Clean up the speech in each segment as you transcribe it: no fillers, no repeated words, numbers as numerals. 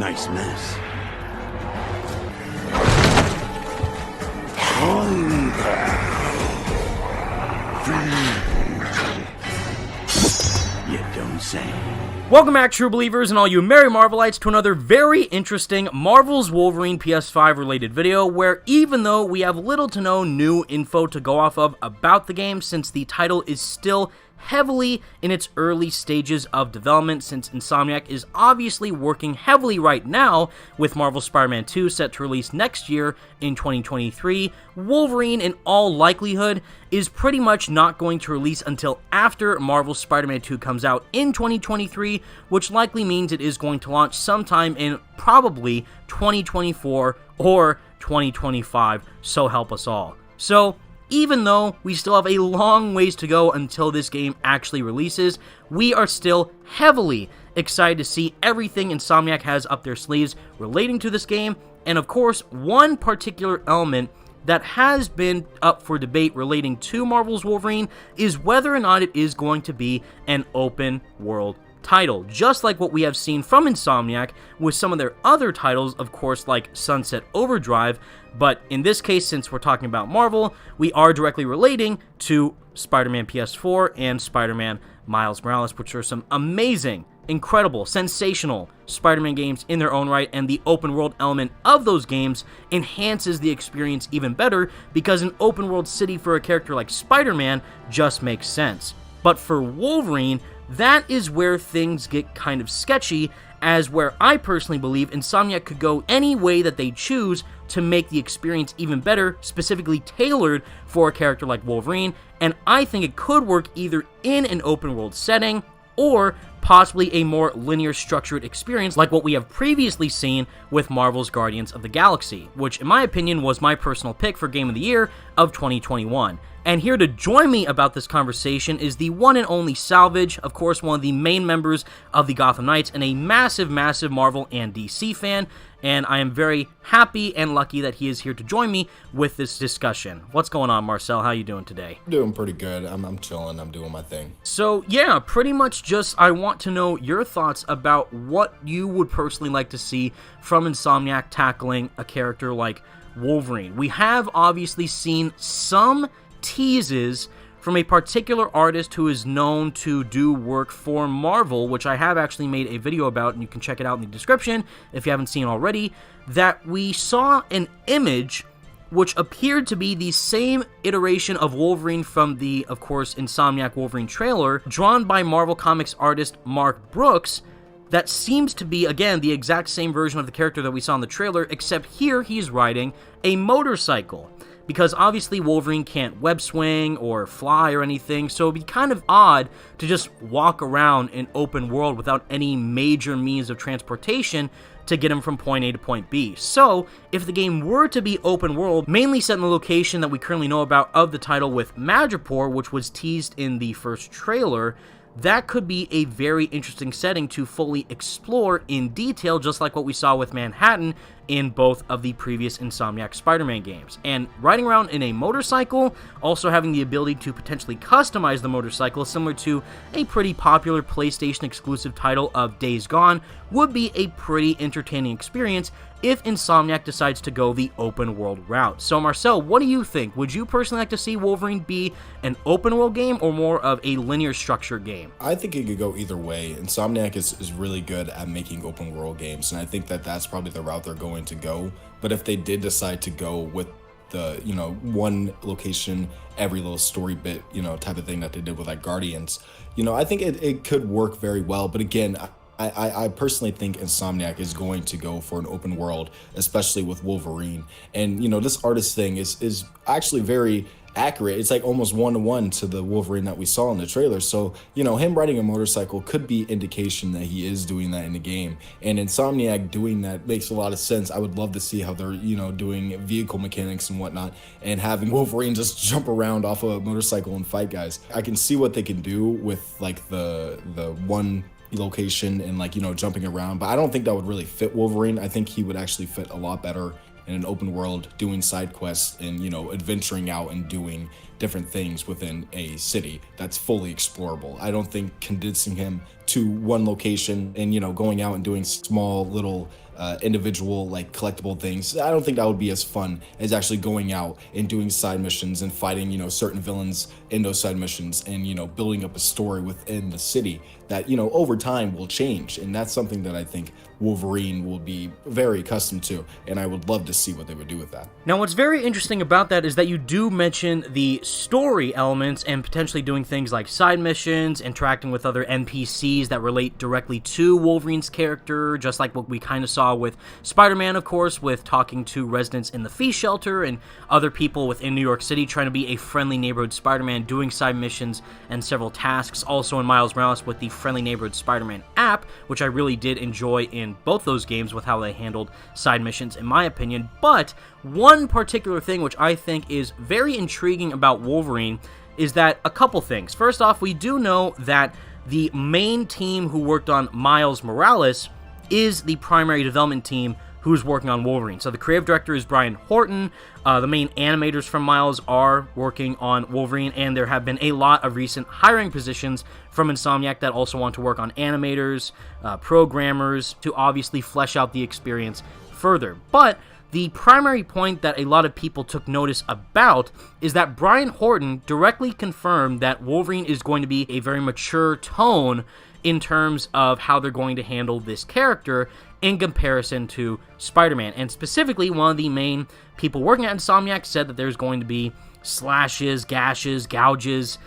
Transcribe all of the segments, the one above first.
Nice mess. Hunger. You don't say. Welcome back, true believers and all you merry Marvelites, to another very interesting Marvel's Wolverine PS5 related video, where even though we have little to no new info to go off of about the game, since the title is still heavily in its early stages of development, since Insomniac is obviously working heavily right now with Marvel's Spider-Man 2 set to release next year in 2023, Wolverine in all likelihood is pretty much not going to release until after Marvel's Spider-Man 2 comes out in 2023, which likely means it is going to launch sometime in probably 2024 or 2025, so help us all. So, even though we still have a long ways to go until this game actually releases, we are still heavily excited to see everything Insomniac has up their sleeves relating to this game, and of course, one particular element that has been up for debate relating to Marvel's Wolverine is whether or not it is going to be an open world title, just like what we have seen from Insomniac with some of their other titles, of course, like Sunset Overdrive. But in this case, since we're talking about Marvel, we are directly relating to Spider-Man PS4 and Spider-Man Miles Morales, which are some amazing, incredible, sensational Spider-Man games in their own right, and the open world element of those games enhances the experience even better because an open world city for a character like Spider-Man just makes sense. But for Wolverine, that is where things get kind of sketchy, as where I personally believe Insomniac could go any way that they choose to make the experience even better, specifically tailored for a character like Wolverine, and I think it could work either in an open world setting or possibly a more linear structured experience like what we have previously seen with Marvel's Guardians of the Galaxy, which in my opinion was my personal pick for Game of the Year of 2021. And here to join me about this conversation is the one and only Salvage, of course one of the main members of the Gotham Knights and a massive Marvel and DC fan, and I am very happy and lucky that he is here to join me with this discussion. What's going on, Marcel? How you doing today? Doing pretty good. I'm chilling. I'm doing my thing. So yeah, pretty much just I want to know your thoughts about what you would personally like to see from Insomniac tackling a character like Wolverine. We have obviously seen some teases from a particular artist who is known to do work for Marvel, which I have actually made a video about, and you can check it out in the description if you haven't seen already, that we saw an image which appeared to be the same iteration of Wolverine from the, of course, Insomniac Wolverine trailer, drawn by Marvel Comics artist Mark Brooks, that seems to be, again, the exact same version of the character that we saw in the trailer, except here he's riding a motorcycle. Because obviously Wolverine can't web swing or fly or anything, so it'd be kind of odd to just walk around an open world without any major means of transportation to get him from point A to point B. So, if the game were to be open world, mainly set in the location that we currently know about of the title with Madripoor, which was teased in the first trailer, that could be a very interesting setting to fully explore in detail, just like what we saw with Manhattan in both of the previous Insomniac Spider-Man games. And riding around in a motorcycle, also having the ability to potentially customize the motorcycle, similar to a pretty popular PlayStation exclusive title of Days Gone, would be a pretty entertaining experience if Insomniac decides to go the open world route. So Marcel, what do you think? Would you personally like to see Wolverine be an open world game or more of a linear structure game? I think it could go either way. Insomniac is really good at making open world games, and I think that that's probably the route they're going to go. But if they did decide to go with the, one location, every little story bit, type of thing that they did with like Guardians, I think it could work very well. But again, I personally think Insomniac is going to go for an open world, especially with Wolverine. And, this artist thing is actually very accurate. It's like almost one-to-one to the Wolverine that we saw in the trailer. So, him riding a motorcycle could be indication that he is doing that in the game. And Insomniac doing that makes a lot of sense. I would love to see how they're, doing vehicle mechanics and whatnot, and having Wolverine just jump around off a motorcycle and fight guys. I can see what they can do with like the one location and jumping around, but I don't think that would really fit Wolverine. I think he would actually fit a lot better in an open world, doing side quests and adventuring out and doing different things within a city that's fully explorable. I don't think condensing him to one location and going out and doing small little individual like collectible things. I don't think that would be as fun as actually going out and doing side missions and fighting, certain villains in those side missions, and building up a story within the city that over time will change. And that's something that I think Wolverine will be very accustomed to, and I would love to see what they would do with that. Now, what's very interesting about that is that you do mention the story elements and potentially doing things like side missions, interacting with other NPCs that relate directly to Wolverine's character, just like what we kind of saw with Spider-Man, of course, with talking to residents in the Fee Shelter and other people within New York City, trying to be a friendly neighborhood Spider-Man, doing side missions and several tasks. Also in Miles Morales with the Friendly Neighborhood Spider-Man app, which I really did enjoy in both those games with how they handled side missions, in my opinion. But one particular thing which I think is very intriguing about Wolverine is that a couple things. First off, we do know that the main team who worked on Miles Morales is the primary development team who's working on Wolverine. So the creative director is Brian Horton. The main animators from Miles are working on Wolverine, and there have been a lot of recent hiring positions from Insomniac that also want to work on animators, programmers, to obviously flesh out the experience further. But the primary point that a lot of people took notice about is that Brian Horton directly confirmed that Wolverine is going to be a very mature tone in terms of how they're going to handle this character in comparison to Spider-Man. And specifically, one of the main people working at Insomniac said that there's going to be slashes, gashes, gouges,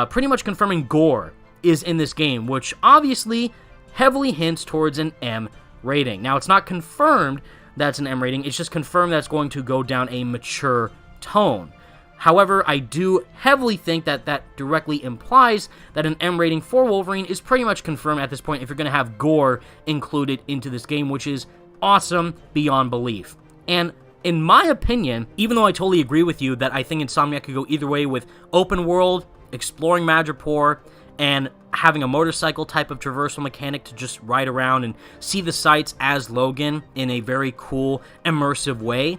pretty much confirming gore is in this game, which obviously heavily hints towards an M rating. Now, it's not confirmed that's an M rating, it's just confirmed that's going to go down a mature tone. However, I do heavily think that that directly implies that an M rating for Wolverine is pretty much confirmed at this point if you're going to have gore included into this game, which is awesome beyond belief. And in my opinion, even though I totally agree with you that I think Insomniac could go either way with open world, exploring Madripoor, and having a motorcycle type of traversal mechanic to just ride around and see the sights as Logan in a very cool, immersive way,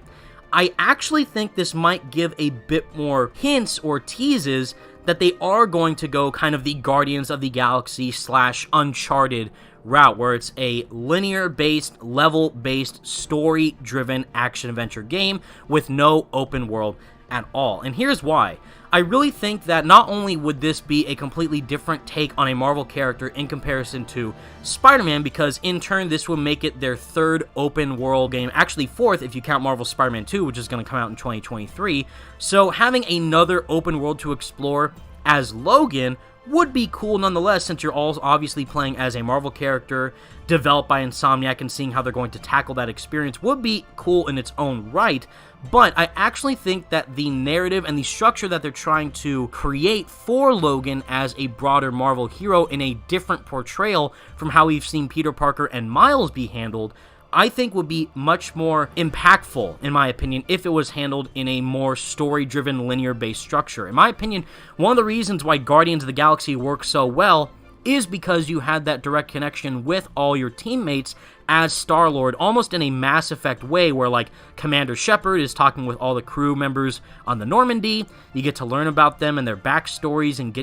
I actually think this might give a bit more hints or teases that they are going to go kind of the Guardians of the Galaxy / Uncharted route, where it's a linear-based, level-based, story-driven action-adventure game with no open world at all. And here's why. I really think that not only would this be a completely different take on a Marvel character in comparison to Spider-Man, because in turn this would make it their third open world game, actually fourth if you count Marvel's Spider-Man 2, which is going to come out in 2023. So having another open world to explore as Logan would be cool nonetheless, since you're all obviously playing as a Marvel character developed by Insomniac, and seeing how they're going to tackle that experience would be cool in its own right. But I actually think that the narrative and the structure that they're trying to create for Logan as a broader Marvel hero in a different portrayal from how we've seen Peter Parker and Miles be handled, I think would be much more impactful, in my opinion, if it was handled in a more story-driven, linear-based structure. In my opinion, one of the reasons why Guardians of the Galaxy works so well is because you had that direct connection with all your teammates as Star-Lord, almost in a Mass Effect way, where like Commander Shepard is talking with all the crew members on the Normandy. You get to learn about them and their backstories and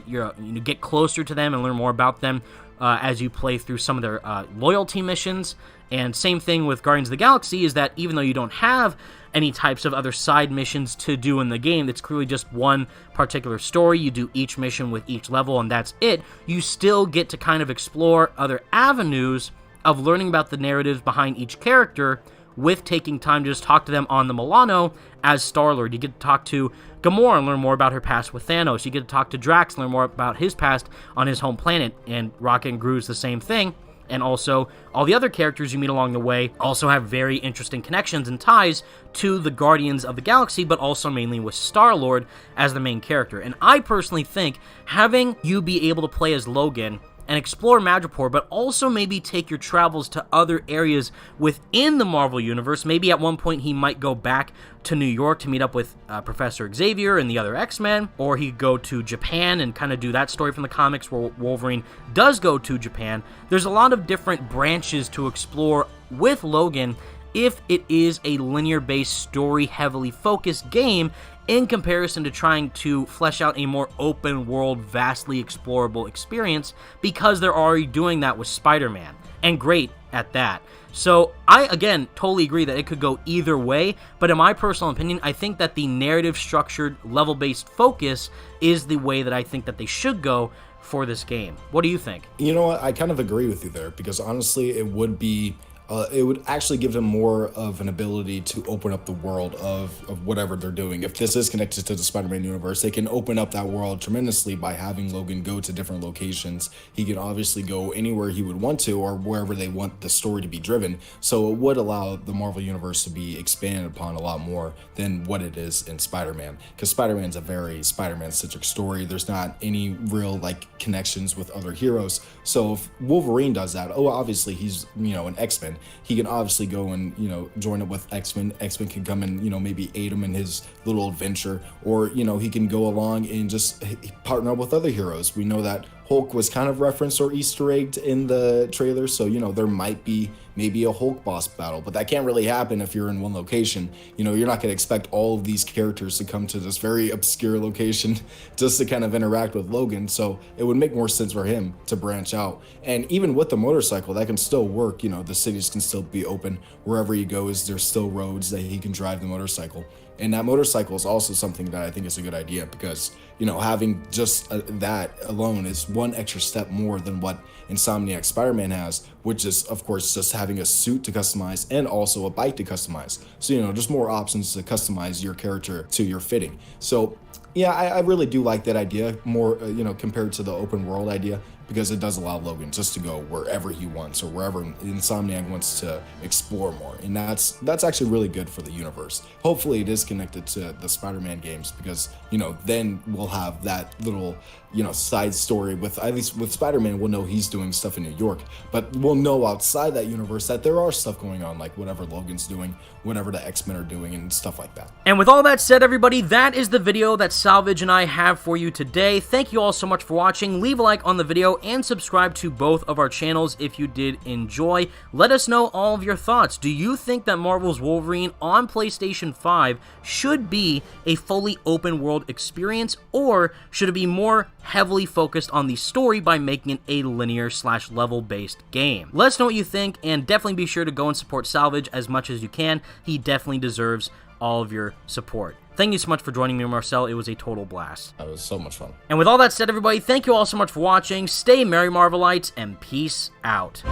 get closer to them and learn more about them as you play through some of their loyalty missions. And same thing with Guardians of the Galaxy, is that even though you don't have any types of other side missions to do in the game, it's clearly just one particular story. You do each mission with each level, and that's it. You still get to kind of explore other avenues of learning about the narratives behind each character, with taking time to just talk to them on the Milano as Star-Lord. You get to talk to Gamora and learn more about her past with Thanos. You get to talk to Drax and learn more about his past on his home planet, and Rocket and Groot's the same thing. And also, all the other characters you meet along the way also have very interesting connections and ties to the Guardians of the Galaxy, but also mainly with Star-Lord as the main character. And I personally think having you be able to play as Logan and explore Madripoor, but also maybe take your travels to other areas within the Marvel Universe. Maybe at one point he might go back to New York to meet up with Professor Xavier and the other X-Men, or he could go to Japan and kind of do that story from the comics where Wolverine does go to Japan. There's a lot of different branches to explore with Logan if it is a linear-based, story-heavily focused game, in comparison to trying to flesh out a more open-world, vastly explorable experience, because they're already doing that with Spider-Man. and great at that. So I, again, totally agree that it could go either way, but in my personal opinion, I think that the narrative-structured, level-based focus is the way that I think that they should go for this game. What do you think? You know what? I kind of agree with you there, because honestly, it would actually give them more of an ability to open up the world of whatever they're doing. If this is connected to the Spider-Man universe, they can open up that world tremendously by having Logan go to different locations. He can obviously go anywhere he would want to, or wherever they want the story to be driven. So it would allow the Marvel universe to be expanded upon a lot more than what it is in Spider-Man, because Spider-Man's a very Spider-Man-centric story. There's not any real like connections with other heroes. So if Wolverine does that, obviously he's, an X-Men. He can obviously go and, join up with X-Men. X-Men can come and, maybe aid him in his little adventure. Or, he can go along and just partner up with other heroes. We know that Hulk was kind of referenced or Easter egged in the trailer. So, there might be maybe a Hulk boss battle. But that can't really happen if you're in one location. You're not going to expect all of these characters to come to this very obscure location just to kind of interact with Logan. So it would make more sense for him to branch out. And even with the motorcycle, that can still work. The cities can still be open. Wherever he goes, there's still roads that he can drive the motorcycle. And that motorcycle is also something that I think is a good idea, because, having just that alone is one extra step more than what Insomniac Spider-Man has, which is, of course, just having a suit to customize and also a bike to customize. So, just more options to customize your character to your fitting. So, yeah, I really do like that idea more, compared to the open world idea, because it does allow Logan just to go wherever he wants, or wherever Insomniac wants to explore more. And that's actually really good for the universe. Hopefully it is connected to the Spider-Man games, because, then we'll have that little, side story with, at least with Spider-Man, we'll know he's doing stuff in New York, but we'll know outside that universe that there are stuff going on, like whatever Logan's doing, whatever the X-Men are doing, and stuff like that. And with all that said, everybody, that is the video that Salvage and I have for you today. Thank you all so much for watching. Leave a like on the video and subscribe to both of our channels if you did enjoy. Let us know all of your thoughts. Do you think that Marvel's Wolverine on PlayStation 5 should be a fully open world experience, or should it be more heavily focused on the story by making it a linear/level based game? Let us know what you think, and definitely be sure to go and support Salvage as much as you can. He definitely deserves all of your support. Thank you so much for joining me, Marcel. It was a total blast. That was so much fun. And with all that said, everybody, thank you all so much for watching. Stay merry, Marvelites, and peace out.